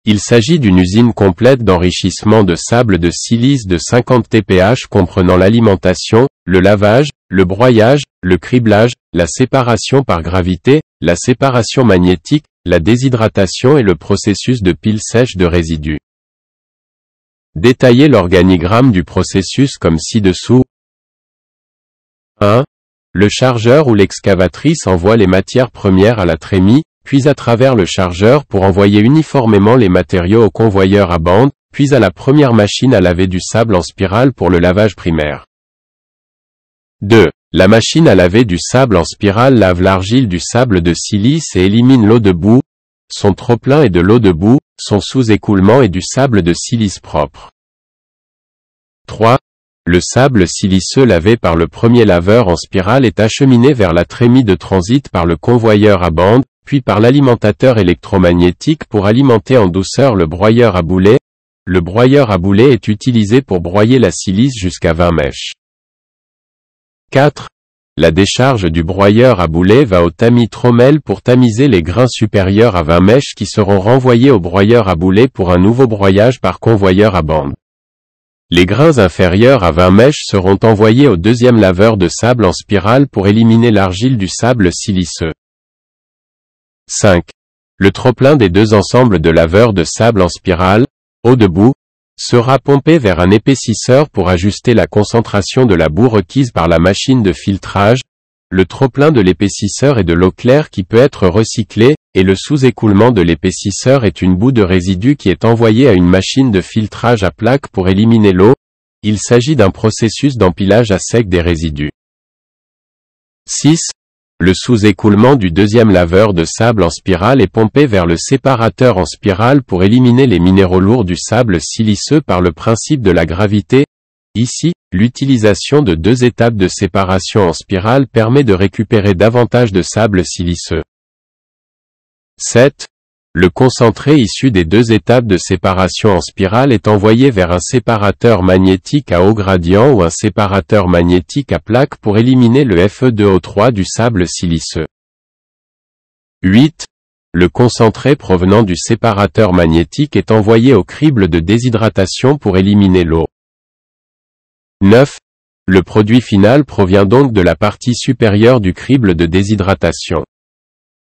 Il s'agit d'une usine complète d'enrichissement de sable de silice de 50 TPH comprenant l'alimentation, le lavage, le broyage, le criblage, la séparation par gravité, la séparation magnétique, la déshydratation et le processus de pile sèche de résidus. Détaillez l'organigramme du processus comme ci-dessous. 1. Le chargeur ou l'excavatrice envoie les matières premières à la trémie, puis à travers le chargeur pour envoyer uniformément les matériaux au convoyeur à bande, puis à la première machine à laver du sable en spirale pour le lavage primaire. 2. La machine à laver du sable en spirale lave l'argile du sable de silice et élimine l'eau de boue, son trop-plein et de l'eau de boue, son sous-écoulement et du sable de silice propre. 3. Le sable siliceux lavé par le premier laveur en spirale est acheminé vers la trémie de transit par le convoyeur à bande, puis par l'alimentateur électromagnétique pour alimenter en douceur le broyeur à boulet. Le broyeur à boulet est utilisé pour broyer la silice jusqu'à 20 mèches. 4. La décharge du broyeur à boulet va au tamis trommel pour tamiser les grains supérieurs à 20 mèches qui seront renvoyés au broyeur à boulet pour un nouveau broyage par convoyeur à bande. Les grains inférieurs à 20 mèches seront envoyés au deuxième laveur de sable en spirale pour éliminer l'argile du sable siliceux. 5. Le trop-plein des deux ensembles de laveurs de sable en spirale, eau de boue, sera pompé vers un épaississeur pour ajuster la concentration de la boue requise par la machine de filtrage. Le trop-plein de l'épaississeur est de l'eau claire qui peut être recyclée, et le sous-écoulement de l'épaississeur est une boue de résidus qui est envoyée à une machine de filtrage à plaque pour éliminer l'eau. Il s'agit d'un processus d'empilage à sec des résidus. 6. Le sous-écoulement du deuxième laveur de sable en spirale est pompé vers le séparateur en spirale pour éliminer les minéraux lourds du sable siliceux par le principe de la gravité. Ici, l'utilisation de deux étapes de séparation en spirale permet de récupérer davantage de sable siliceux. 7. Le concentré issu des deux étapes de séparation en spirale est envoyé vers un séparateur magnétique à haut gradient ou un séparateur magnétique à plaque pour éliminer le Fe2O3 du sable siliceux. 8. Le concentré provenant du séparateur magnétique est envoyé au crible de déshydratation pour éliminer l'eau. 9. Le produit final provient donc de la partie supérieure du crible de déshydratation.